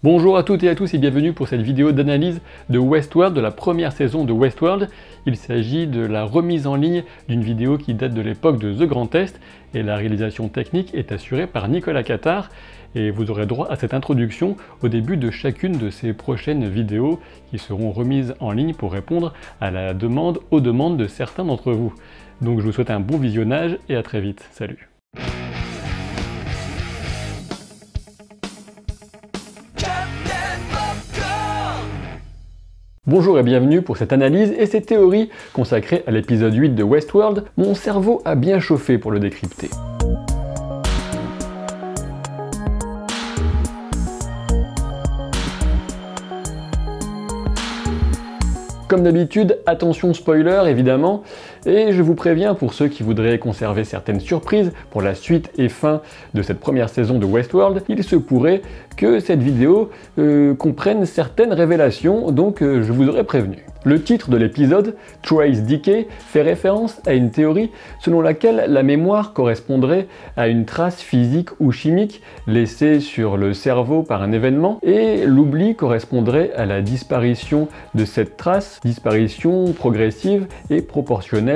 Bonjour à toutes et à tous et bienvenue pour cette vidéo d'analyse de Westworld, de la première saison de Westworld. Il s'agit de la remise en ligne d'une vidéo qui date de l'époque de The Grand Test et la réalisation technique est assurée par Nicolas Cattard. Et vous aurez droit à cette introduction au début de chacune de ces prochaines vidéos qui seront remises en ligne pour répondre aux demandes de certains d'entre vous. Donc je vous souhaite un bon visionnage et à très vite. Salut! Bonjour et bienvenue pour cette analyse et ces théories consacrées à l'épisode 8 de Westworld. Mon cerveau a bien chauffé pour le décrypter. Comme d'habitude, attention spoiler évidemment, et je vous préviens pour ceux qui voudraient conserver certaines surprises pour la suite et fin de cette première saison de Westworld, il se pourrait que cette vidéo comprenne certaines révélations, donc je vous aurais prévenu. Le titre de l'épisode, Trace Decay, fait référence à une théorie selon laquelle la mémoire correspondrait à une trace physique ou chimique laissée sur le cerveau par un événement, et l'oubli correspondrait à la disparition de cette trace, disparition progressive et proportionnelle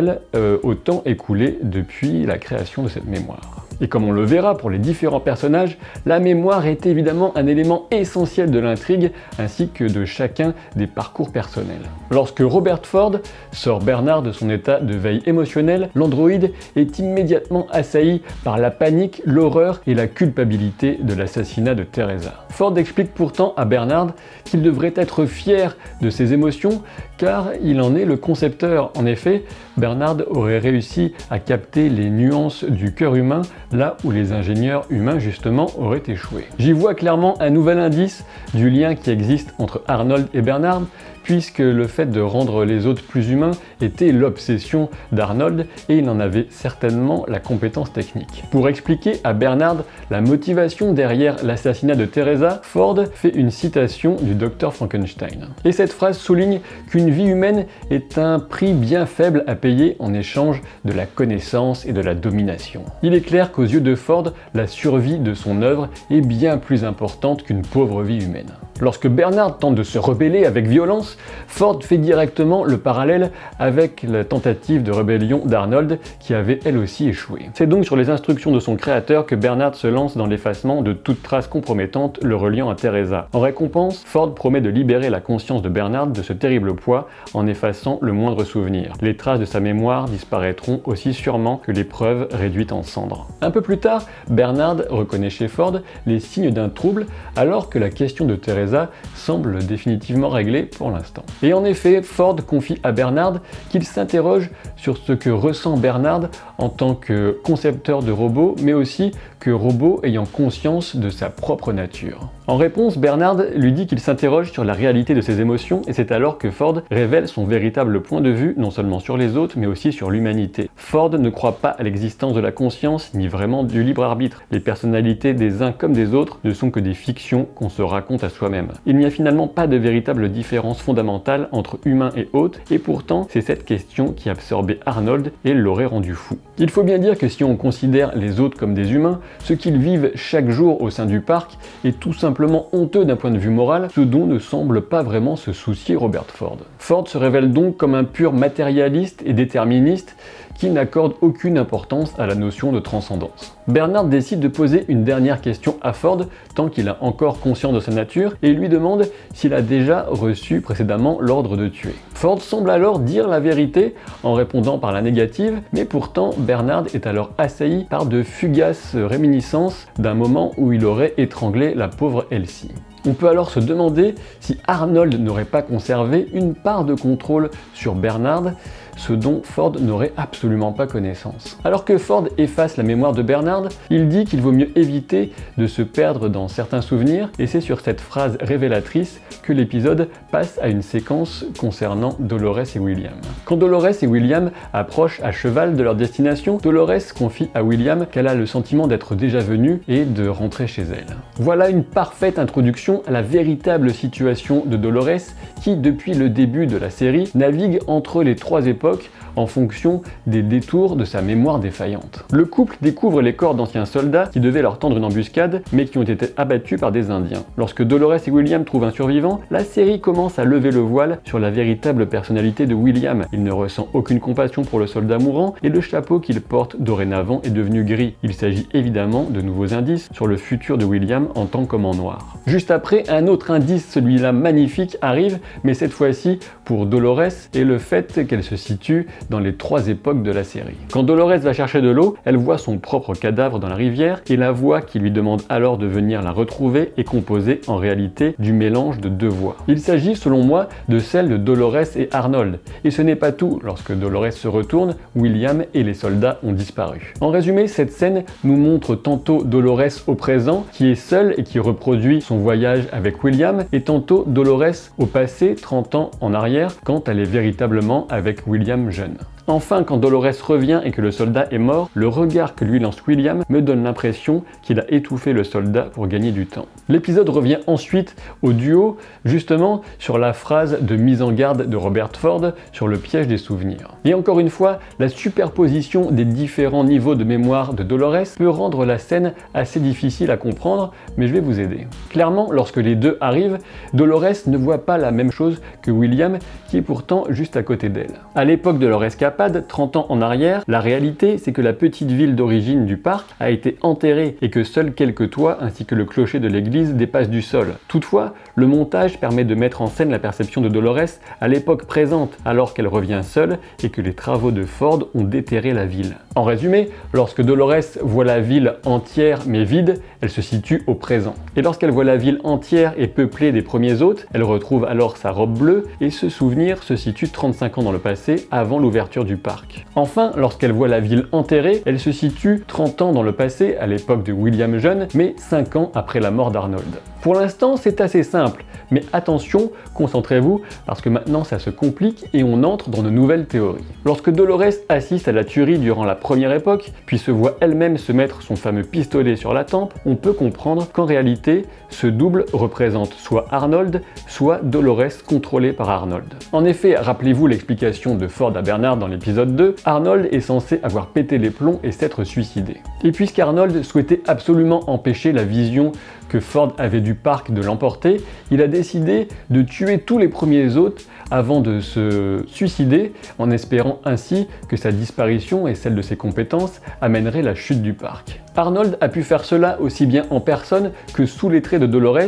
au temps écoulé depuis la création de cette mémoire. Et comme on le verra pour les différents personnages, la mémoire est évidemment un élément essentiel de l'intrigue ainsi que de chacun des parcours personnels. Lorsque Robert Ford sort Bernard de son état de veille émotionnelle, l'androïde est immédiatement assailli par la panique, l'horreur et la culpabilité de l'assassinat de Teresa. Ford explique pourtant à Bernard qu'il devrait être fier de ses émotions car il en est le concepteur. En effet, Bernard aurait réussi à capter les nuances du cœur humain là où les ingénieurs humains justement auraient échoué. J'y vois clairement un nouvel indice du lien qui existe entre Arnold et Bernard, puisque le fait de rendre les autres plus humains était l'obsession d'Arnold et il en avait certainement la compétence technique. Pour expliquer à Bernard la motivation derrière l'assassinat de Teresa, Ford fait une citation du Dr Frankenstein. Et cette phrase souligne qu'une vie humaine est un prix bien faible à payer en échange de la connaissance et de la domination. Il est clair qu'aux yeux de Ford, la survie de son œuvre est bien plus importante qu'une pauvre vie humaine. Lorsque Bernard tente de se rebeller avec violence, Ford fait directement le parallèle avec la tentative de rébellion d'Arnold qui avait elle aussi échoué. C'est donc sur les instructions de son créateur que Bernard se lance dans l'effacement de toute trace compromettante le reliant à Teresa. En récompense, Ford promet de libérer la conscience de Bernard de ce terrible poids en effaçant le moindre souvenir. Les traces de sa mémoire disparaîtront aussi sûrement que les preuves réduites en cendres. Un peu plus tard, Bernard reconnaît chez Ford les signes d'un trouble alors que la question de Teresa semble définitivement réglée pour l'instant. Et en effet, Ford confie à Bernard qu'il s'interroge sur ce que ressent Bernard en tant que concepteur de robots, mais aussi que robot ayant conscience de sa propre nature. En réponse, Bernard lui dit qu'il s'interroge sur la réalité de ses émotions et c'est alors que Ford révèle son véritable point de vue, non seulement sur les autres, mais aussi sur l'humanité. Ford ne croit pas à l'existence de la conscience, ni vraiment du libre arbitre. Les personnalités des uns comme des autres ne sont que des fictions qu'on se raconte à soi-même. Il n'y a finalement pas de véritable différence fondamentale entre humain et hôte, et pourtant c'est cette question qui absorbait Arnold et l'aurait rendu fou. Il faut bien dire que si on considère les hôtes comme des humains, ce qu'ils vivent chaque jour au sein du parc est tout simplement honteux d'un point de vue moral, ce dont ne semble pas vraiment se soucier Robert Ford. Ford se révèle donc comme un pur matérialiste et déterministe qui n'accorde aucune importance à la notion de transcendance. Bernard décide de poser une dernière question à Ford, tant qu'il a encore conscience de sa nature, et lui demande s'il a déjà reçu précédemment l'ordre de tuer. Ford semble alors dire la vérité en répondant par la négative, mais pourtant Bernard est alors assailli par de fugaces réminiscences d'un moment où il aurait étranglé la pauvre Elsie. On peut alors se demander si Arnold n'aurait pas conservé une part de contrôle sur Bernard, ce dont Ford n'aurait absolument pas connaissance. Alors que Ford efface la mémoire de Bernard, il dit qu'il vaut mieux éviter de se perdre dans certains souvenirs, et c'est sur cette phrase révélatrice que l'épisode passe à une séquence concernant Dolores et William. Quand Dolores et William approchent à cheval de leur destination, Dolores confie à William qu'elle a le sentiment d'être déjà venue et de rentrer chez elle. Voilà une parfaite introduction attention à la véritable situation de Dolores qui, depuis le début de la série, navigue entre les trois époques en fonction des détours de sa mémoire défaillante. Le couple découvre les corps d'anciens soldats qui devaient leur tendre une embuscade mais qui ont été abattus par des Indiens. Lorsque Dolores et William trouvent un survivant, la série commence à lever le voile sur la véritable personnalité de William. Il ne ressent aucune compassion pour le soldat mourant et le chapeau qu'il porte dorénavant est devenu gris. Il s'agit évidemment de nouveaux indices sur le futur de William en tant qu'homme en noir. Juste après, un autre indice, celui-là magnifique, arrive, mais cette fois-ci pour Dolores et le fait qu'elle se situe dans les trois époques de la série. Quand Dolores va chercher de l'eau, elle voit son propre cadavre dans la rivière et la voix qui lui demande alors de venir la retrouver est composée en réalité du mélange de deux voix. Il s'agit selon moi de celle de Dolores et Arnold. Et ce n'est pas tout, lorsque Dolores se retourne, William et les soldats ont disparu. En résumé, cette scène nous montre tantôt Dolores au présent, qui est seule et qui reproduit son voyage avec William, et tantôt Dolores au passé, 30 ans en arrière, quand elle est véritablement avec William jeune. Enfin, quand Dolores revient et que le soldat est mort, le regard que lui lance William me donne l'impression qu'il a étouffé le soldat pour gagner du temps. L'épisode revient ensuite au duo, justement sur la phrase de mise en garde de Robert Ford sur le piège des souvenirs. Et encore une fois, la superposition des différents niveaux de mémoire de Dolores peut rendre la scène assez difficile à comprendre, mais je vais vous aider. Clairement, lorsque les deux arrivent, Dolores ne voit pas la même chose que William, qui est pourtant juste à côté d'elle. À l'époque de leur escapade, 30 ans en arrière, la réalité c'est que la petite ville d'origine du parc a été enterrée et que seuls quelques toits ainsi que le clocher de l'église dépassent du sol. Toutefois, le montage permet de mettre en scène la perception de Dolores à l'époque présente alors qu'elle revient seule et que les travaux de Ford ont déterré la ville. En résumé, lorsque Dolores voit la ville entière mais vide, elle se situe au présent. Et lorsqu'elle voit la ville entière et peuplée des premiers hôtes, elle retrouve alors sa robe bleue et ce souvenir se situe 35 ans dans le passé avant l'ouverture du parc. Enfin, lorsqu'elle voit la ville enterrée, elle se situe 30 ans dans le passé, à l'époque de William jeune, mais 5 ans après la mort d'Arnold. Pour l'instant, c'est assez simple, mais attention, concentrez-vous, parce que maintenant ça se complique et on entre dans de nouvelles théories. Lorsque Dolores assiste à la tuerie durant la première époque, puis se voit elle-même se mettre son fameux pistolet sur la tempe, on peut comprendre qu'en réalité, ce double représente soit Arnold, soit Dolores contrôlée par Arnold. En effet, rappelez-vous l'explication de Ford à Bernard dans l'épisode 2, Arnold est censé avoir pété les plombs et s'être suicidé. Et puisqu'Arnold souhaitait absolument empêcher la vision que Ford avait du parc de l'emporter, il a décidé de tuer tous les premiers hôtes avant de se suicider, en espérant ainsi que sa disparition et celle de ses compétences amèneraient la chute du parc. Arnold a pu faire cela aussi bien en personne que sous les traits de Dolores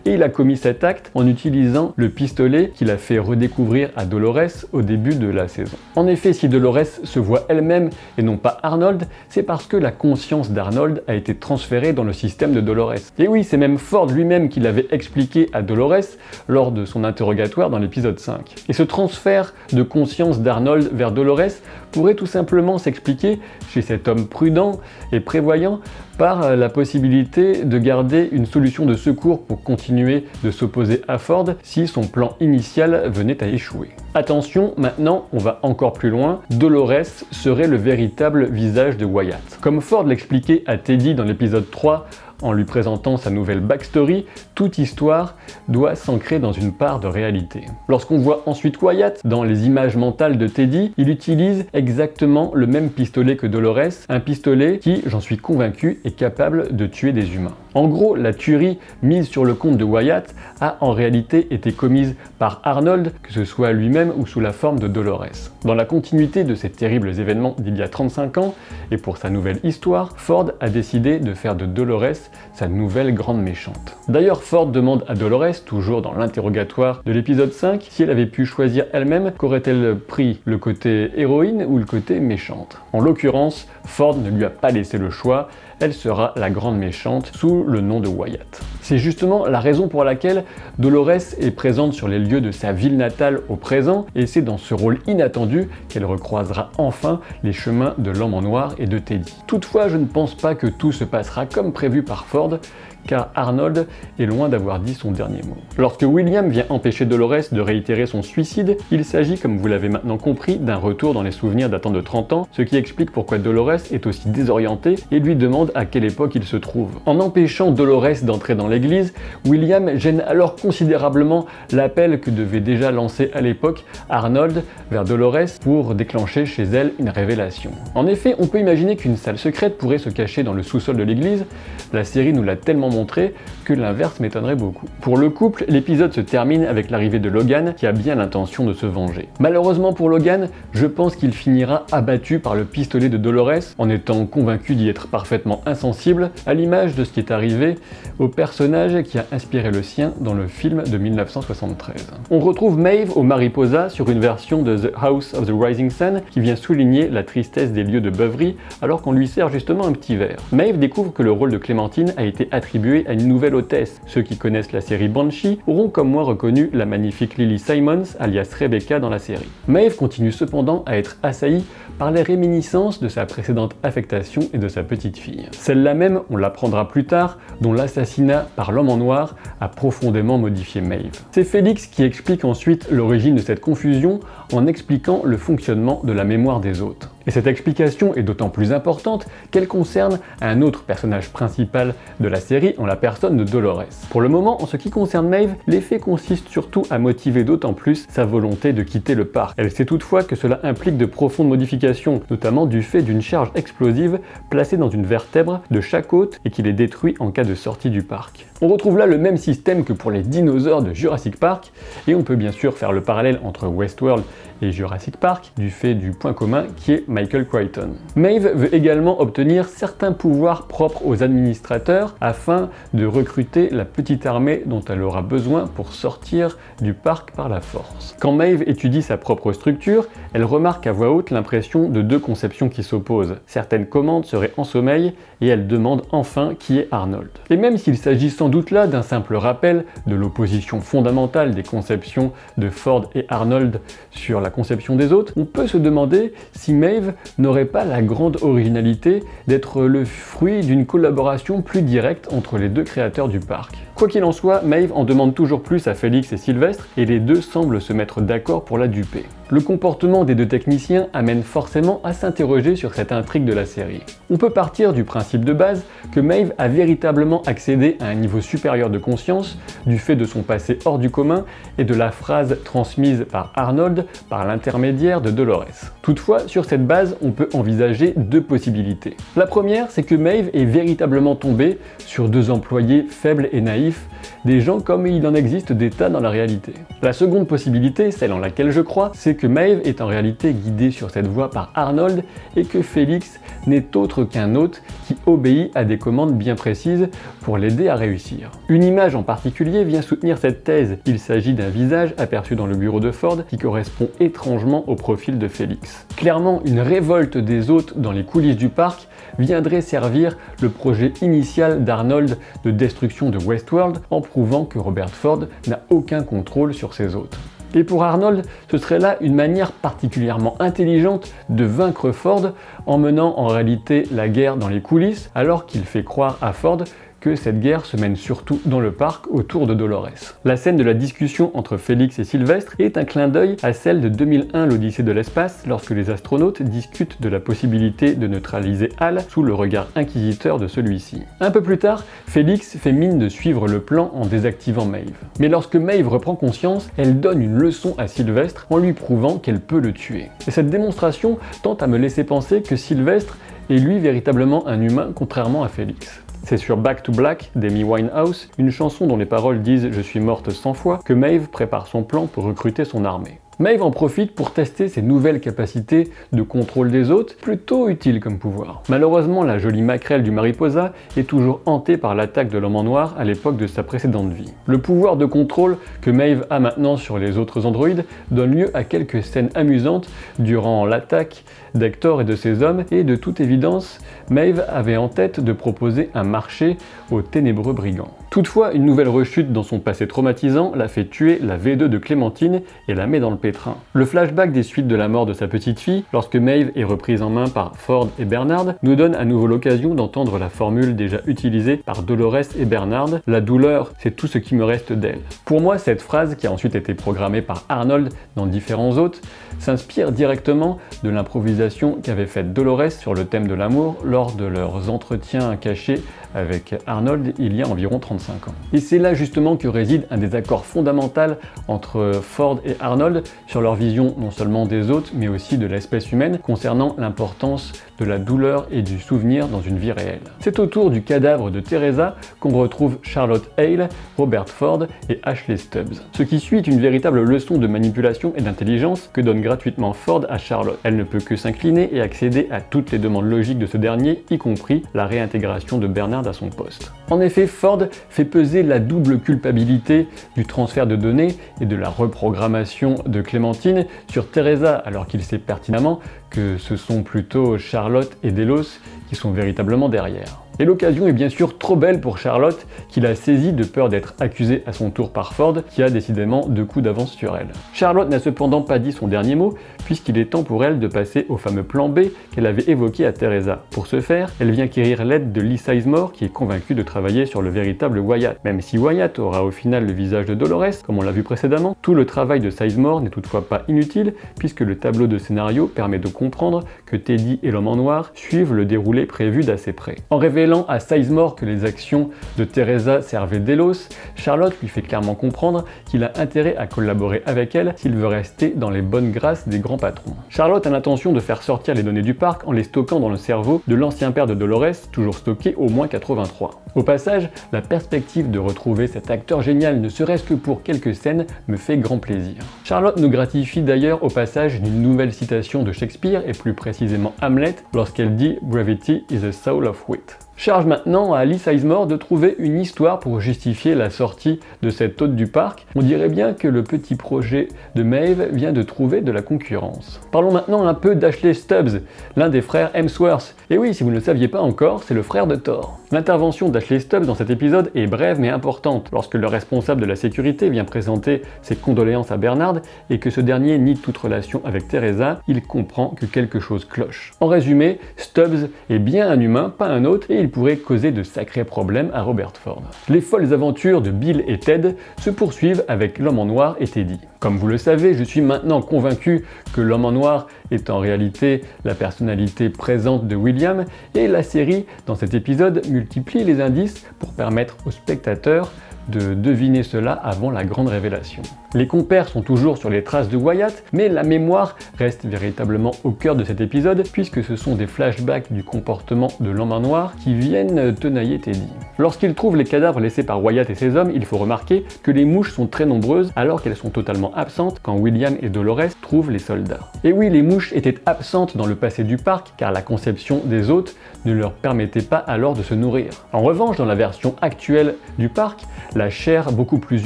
et il a commis cet acte en utilisant le pistolet qu'il a fait redécouvrir à Dolores au début de la saison. En effet, si Dolores se voit elle-même et non pas Arnold, c'est parce que la conscience d'Arnold a été transférée dans le système de Dolores. Et oui, c'est même Ford lui-même qui l'avait expliqué à Dolores lors de son interrogatoire dans l'épisode 5. Et ce transfert de conscience d'Arnold vers Dolores pourrait tout simplement s'expliquer chez cet homme prudent et prévoyant par la possibilité de garder une solution de secours pour continuer de s'opposer à Ford si son plan initial venait à échouer. Attention, maintenant on va encore plus loin, Dolores serait le véritable visage de Wyatt. Comme Ford l'expliquait à Teddy dans l'épisode 3, en lui présentant sa nouvelle backstory, toute histoire doit s'ancrer dans une part de réalité. Lorsqu'on voit ensuite Wyatt dans les images mentales de Teddy, il utilise exactement le même pistolet que Dolores, un pistolet qui, j'en suis convaincu, est capable de tuer des humains. En gros, la tuerie mise sur le compte de Wyatt a en réalité été commise par Arnold, que ce soit lui-même ou sous la forme de Dolores. Dans la continuité de ces terribles événements d'il y a 35 ans, et pour sa nouvelle histoire, Ford a décidé de faire de Dolores sa nouvelle grande méchante. D'ailleurs, Ford demande à Dolores, toujours dans l'interrogatoire de l'épisode 5, si elle avait pu choisir elle-même, qu'aurait-elle pris, le côté héroïne ou le côté méchante. En l'occurrence, Ford ne lui a pas laissé le choix, elle sera la grande méchante sous le nom de Wyatt. C'est justement la raison pour laquelle Dolores est présente sur les lieux de sa ville natale au présent, et c'est dans ce rôle inattendu qu'elle recroisera enfin les chemins de l'homme en noir et de Teddy. Toutefois, je ne pense pas que tout se passera comme prévu par Ford, car Arnold est loin d'avoir dit son dernier mot. Lorsque William vient empêcher Dolores de réitérer son suicide, il s'agit, comme vous l'avez maintenant compris, d'un retour dans les souvenirs datant de 30 ans, ce qui explique pourquoi Dolores est aussi désorientée et lui demande à quelle époque il se trouve. En empêchant Dolores d'entrer dans l'église, William gêne alors considérablement l'appel que devait déjà lancer à l'époque Arnold vers Dolores pour déclencher chez elle une révélation. En effet, on peut imaginer qu'une salle secrète pourrait se cacher dans le sous-sol de l'église. La série nous l'a tellement montré que l'inverse m'étonnerait beaucoup. Pour le couple, l'épisode se termine avec l'arrivée de Logan qui a bien l'intention de se venger. Malheureusement pour Logan, je pense qu'il finira abattu par le pistolet de Dolores en étant convaincu d'y être parfaitement insensible, à l'image de ce qui est arrivé au personnage qui a inspiré le sien dans le film de 1973. On retrouve Maeve au Mariposa sur une version de The House of the Rising Sun qui vient souligner la tristesse des lieux de beuverie alors qu'on lui sert justement un petit verre. Maeve découvre que le rôle de Clémentine a été attribué à une nouvelle hôtesse. Ceux qui connaissent la série Banshee auront comme moi reconnu la magnifique Lily Simons alias Rebecca dans la série. Maeve continue cependant à être assaillie par les réminiscences de sa précédente affectation et de sa petite fille. Celle-là même, on l'apprendra plus tard, dont l'assassinat par l'homme en noir a profondément modifié Maeve. C'est Félix qui explique ensuite l'origine de cette confusion en expliquant le fonctionnement de la mémoire des autres. Et cette explication est d'autant plus importante qu'elle concerne un autre personnage principal de la série en la personne de Dolores. Pour le moment, en ce qui concerne Maeve, l'effet consiste surtout à motiver d'autant plus sa volonté de quitter le parc. Elle sait toutefois que cela implique de profondes modifications, notamment du fait d'une charge explosive placée dans une vertèbre de chaque hôte et qui les détruit en cas de sortie du parc. On retrouve là le même système que pour les dinosaures de Jurassic Park, et on peut bien sûr faire le parallèle entre Westworld et Jurassic Park du fait du point commun qui est Michael Crichton. Maeve veut également obtenir certains pouvoirs propres aux administrateurs afin de recruter la petite armée dont elle aura besoin pour sortir du parc par la force. Quand Maeve étudie sa propre structure, elle remarque à voix haute l'impression de deux conceptions qui s'opposent. Certaines commandes seraient en sommeil et elle demande enfin qui est Arnold. Et même s'il s'agit sans doute là d'un simple rappel de l'opposition fondamentale des conceptions de Ford et Arnold sur la conception des autres, on peut se demander si Maeve n'aurait pas la grande originalité d'être le fruit d'une collaboration plus directe entre les deux créateurs du parc. Quoi qu'il en soit, Maeve en demande toujours plus à Félix et Sylvestre et les deux semblent se mettre d'accord pour la duper. Le comportement des deux techniciens amène forcément à s'interroger sur cette intrigue de la série. On peut partir du principe de base que Maeve a véritablement accédé à un niveau supérieur de conscience du fait de son passé hors du commun et de la phrase transmise par Arnold par l'intermédiaire de Dolores. Toutefois, sur cette base, on peut envisager deux possibilités. La première, c'est que Maeve est véritablement tombée sur deux employés faibles et naïfs, des gens comme il en existe des tas dans la réalité. La seconde possibilité, celle en laquelle je crois, c'est que Maeve est en réalité guidée sur cette voie par Arnold et que Félix n'est autre qu'un hôte qui obéit à des commandes bien précises pour l'aider à réussir. Une image en particulier vient soutenir cette thèse. Il s'agit d'un visage aperçu dans le bureau de Ford qui correspond étrangement au profil de Félix. Clairement, une révolte des hôtes dans les coulisses du parc viendrait servir le projet initial d'Arnold de destruction de Westworld en prouvant que Robert Ford n'a aucun contrôle sur ses hôtes. Et pour Arnold, ce serait là une manière particulièrement intelligente de vaincre Ford en menant en réalité la guerre dans les coulisses alors qu'il fait croire à Ford que cette guerre se mène surtout dans le parc autour de Dolores. La scène de la discussion entre Félix et Sylvestre est un clin d'œil à celle de 2001 l'Odyssée de l'espace lorsque les astronautes discutent de la possibilité de neutraliser Hal sous le regard inquisiteur de celui-ci. Un peu plus tard, Félix fait mine de suivre le plan en désactivant Maeve. Mais lorsque Maeve reprend conscience, elle donne une leçon à Sylvestre en lui prouvant qu'elle peut le tuer. Et cette démonstration tente à me laisser penser que Sylvestre est lui véritablement un humain contrairement à Félix. C'est sur Back to Black d'Amy Winehouse, une chanson dont les paroles disent « Je suis morte 100 fois » que Maeve prépare son plan pour recruter son armée. Maeve en profite pour tester ses nouvelles capacités de contrôle des hôtes, plutôt utiles comme pouvoir. Malheureusement, la jolie maquerelle du Mariposa est toujours hantée par l'attaque de l'homme en noir à l'époque de sa précédente vie. Le pouvoir de contrôle que Maeve a maintenant sur les autres androïdes donne lieu à quelques scènes amusantes durant l'attaque d'Hector et de ses hommes, et de toute évidence, Maeve avait en tête de proposer un marché aux ténébreux brigands. Toutefois, une nouvelle rechute dans son passé traumatisant l'a fait tuer la V2 de Clémentine et la met dans le pétrin. Le flashback des suites de la mort de sa petite fille, lorsque Maeve est reprise en main par Ford et Bernard, nous donne à nouveau l'occasion d'entendre la formule déjà utilisée par Dolores et Bernard, « La douleur, c'est tout ce qui me reste d'elle ». Pour moi, cette phrase, qui a ensuite été programmée par Arnold dans différents hôtes, s'inspire directement de l'improvisation qu'avait faite Dolores sur le thème de l'amour lors de leurs entretiens cachés avec Arnold il y a environ 35 ans. Et c'est là justement que réside un désaccord fondamental entre Ford et Arnold sur leur vision non seulement des autres mais aussi de l'espèce humaine concernant l'importance de la douleur et du souvenir dans une vie réelle. C'est autour du cadavre de Teresa qu'on retrouve Charlotte Hale, Robert Ford et Ashley Stubbs. Ce qui suit est une véritable leçon de manipulation et d'intelligence que donne gratuitement Ford à Charlotte. Elle ne peut que s'incliner et accéder à toutes les demandes logiques de ce dernier, y compris la réintégration de Bernard à son poste. En effet, Ford fait peser la double culpabilité du transfert de données et de la reprogrammation de Clémentine sur Teresa, alors qu'il sait pertinemment que ce sont plutôt Charlotte et Delos qui sont véritablement derrière. Et l'occasion est bien sûr trop belle pour Charlotte, qui l'a saisie de peur d'être accusée à son tour par Ford, qui a décidément 2 coups d'avance sur elle. Charlotte n'a cependant pas dit son dernier mot, puisqu'il est temps pour elle de passer au fameux plan B qu'elle avait évoqué à Teresa. Pour ce faire, elle vient quérir l'aide de Lee Sizemore, qui est convaincu de travailler sur le véritable Wyatt. Même si Wyatt aura au final le visage de Dolores, comme on l'a vu précédemment, tout le travail de Sizemore n'est toutefois pas inutile, puisque le tableau de scénario permet de comprendre que Teddy et l'homme en noir suivent le déroulé prévu d'assez près. En révélant à Sizemore que les actions de Teresa servaient Delos, Charlotte lui fait clairement comprendre qu'il a intérêt à collaborer avec elle s'il veut rester dans les bonnes grâces des grands patrons. Charlotte a l'intention de faire sortir les données du parc en les stockant dans le cerveau de l'ancien père de Dolores, toujours stocké au moins 83. Au passage, la perspective de retrouver cet acteur génial, ne serait-ce que pour quelques scènes, me fait grand plaisir. Charlotte nous gratifie d'ailleurs au passage d'une nouvelle citation de Shakespeare, et plus précisément Hamlet, lorsqu'elle dit « Brevity is the soul of wit ». Charge maintenant à Lee Sizemore de trouver une histoire pour justifier la sortie de cet hôte du parc. On dirait bien que le petit projet de Maeve vient de trouver de la concurrence. Parlons maintenant un peu d'Ashley Stubbs, l'un des frères Hemsworth. Et oui, si vous ne le saviez pas encore, c'est le frère de Thor. L'intervention d'Ashley Stubbs dans cet épisode est brève mais importante. Lorsque le responsable de la sécurité vient présenter ses condoléances à Bernard et que ce dernier nie toute relation avec Teresa, il comprend que quelque chose cloche. En résumé, Stubbs est bien un humain, pas un autre, et il pourrait causer de sacrés problèmes à Robert Ford. Les folles aventures de Bill et Ted se poursuivent avec l'homme en noir et Teddy. Comme vous le savez, je suis maintenant convaincu que l'homme en noir est en réalité la personnalité présente de William, et la série, dans cet épisode, multiplie les indices pour permettre aux spectateurs de deviner cela avant la grande révélation. Les compères sont toujours sur les traces de Wyatt, mais la mémoire reste véritablement au cœur de cet épisode, puisque ce sont des flashbacks du comportement de l'homme en noir qui viennent tenailler Teddy. Lorsqu'il trouve les cadavres laissés par Wyatt et ses hommes, il faut remarquer que les mouches sont très nombreuses alors qu'elles sont totalement absentes quand William et Dolores trouvent les soldats. Et oui, les mouches étaient absentes dans le passé du parc car la conception des hôtes ne leur permettait pas alors de se nourrir. En revanche, dans la version actuelle du parc, la chair beaucoup plus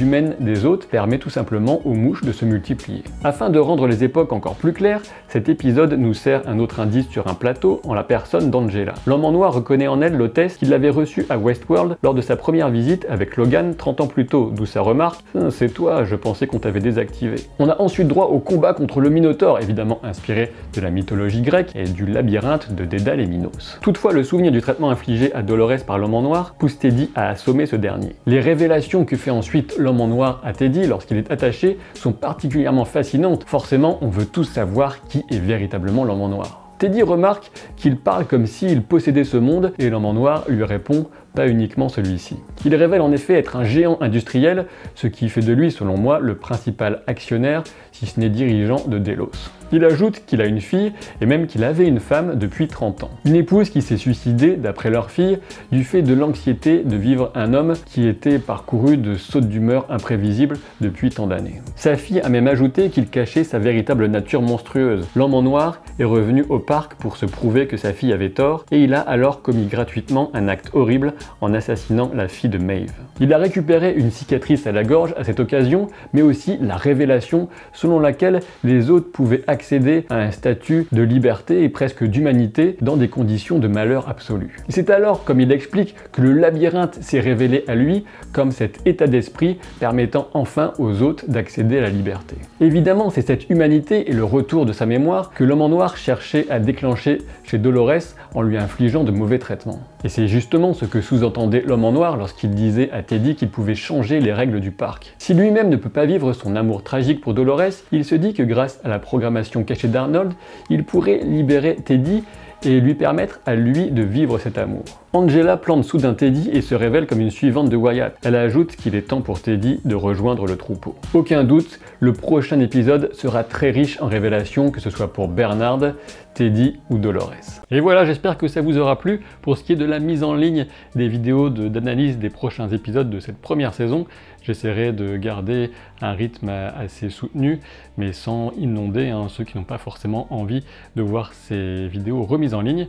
humaine des hôtes permet tout simplement aux mouches de se multiplier. Afin de rendre les époques encore plus claires, cet épisode nous sert un autre indice sur un plateau en la personne d'Angela. L'homme en noir reconnaît en elle l'hôtesse qu'il avait reçue à Westworld lors de sa première visite avec Logan 30 ans plus tôt, d'où sa remarque « C'est toi, je pensais qu'on t'avait désactivé ». On a ensuite droit au combat contre le Minotaure, évidemment inspiré de la mythologie grecque et du labyrinthe de Dédale et Minos. Toutefois, le souvenir du traitement infligé à Dolores par l'homme en noir pousse Teddy à assommer ce dernier. Les révélations que fait ensuite l'homme en noir à Teddy lorsqu'il est attaché sont particulièrement fascinantes. Forcément, on veut tous savoir qui est véritablement l'homme en noir. Teddy remarque qu'il parle comme s'il possédait ce monde et l'homme en noir lui répond pas uniquement celui-ci. Il révèle en effet être un géant industriel, ce qui fait de lui, selon moi, le principal actionnaire, si ce n'est dirigeant de Delos. Il ajoute qu'il a une fille et même qu'il avait une femme depuis 30 ans. Une épouse qui s'est suicidée, d'après leur fille, du fait de l'anxiété de vivre un homme qui était parcouru de sautes d'humeur imprévisibles depuis tant d'années. Sa fille a même ajouté qu'il cachait sa véritable nature monstrueuse. L'homme en noir est revenu au parc pour se prouver que sa fille avait tort et il a alors commis gratuitement un acte horrible en assassinant la fille de Maeve. Il a récupéré une cicatrice à la gorge à cette occasion, mais aussi la révélation selon laquelle les autres pouvaient accéder à un statut de liberté et presque d'humanité dans des conditions de malheur absolu. Et c'est alors, comme il explique, que le labyrinthe s'est révélé à lui comme cet état d'esprit permettant enfin aux autres d'accéder à la liberté. Évidemment, c'est cette humanité et le retour de sa mémoire que l'homme en noir cherchait à déclencher chez Dolores en lui infligeant de mauvais traitements. Et c'est justement ce que sous-entendait l'homme en noir lorsqu'il disait à Teddy qu'il pouvait changer les règles du parc. Si lui-même ne peut pas vivre son amour tragique pour Dolores, il se dit que grâce à la programmation cachée d'Arnold, il pourrait libérer Teddy et lui permettre à lui de vivre cet amour. Angela plante soudain Teddy et se révèle comme une suivante de Wyatt. Elle ajoute qu'il est temps pour Teddy de rejoindre le troupeau. Aucun doute, le prochain épisode sera très riche en révélations, que ce soit pour Bernard, Teddy ou Dolores. Et voilà, j'espère que ça vous aura plu. Pour ce qui est de la mise en ligne des vidéos d'analyse des prochains épisodes de cette première saison, j'essaierai de garder un rythme assez soutenu, mais sans inonder ceux qui n'ont pas forcément envie de voir ces vidéos remises en ligne.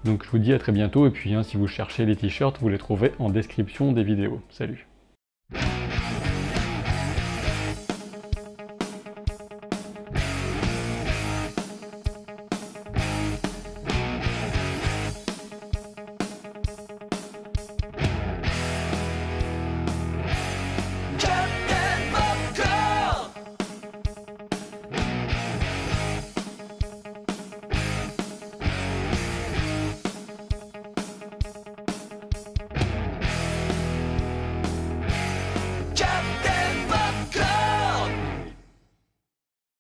Donc je vous dis à très bientôt, et puis si vous cherchez les t-shirts, vous les trouvez en description des vidéos. Salut!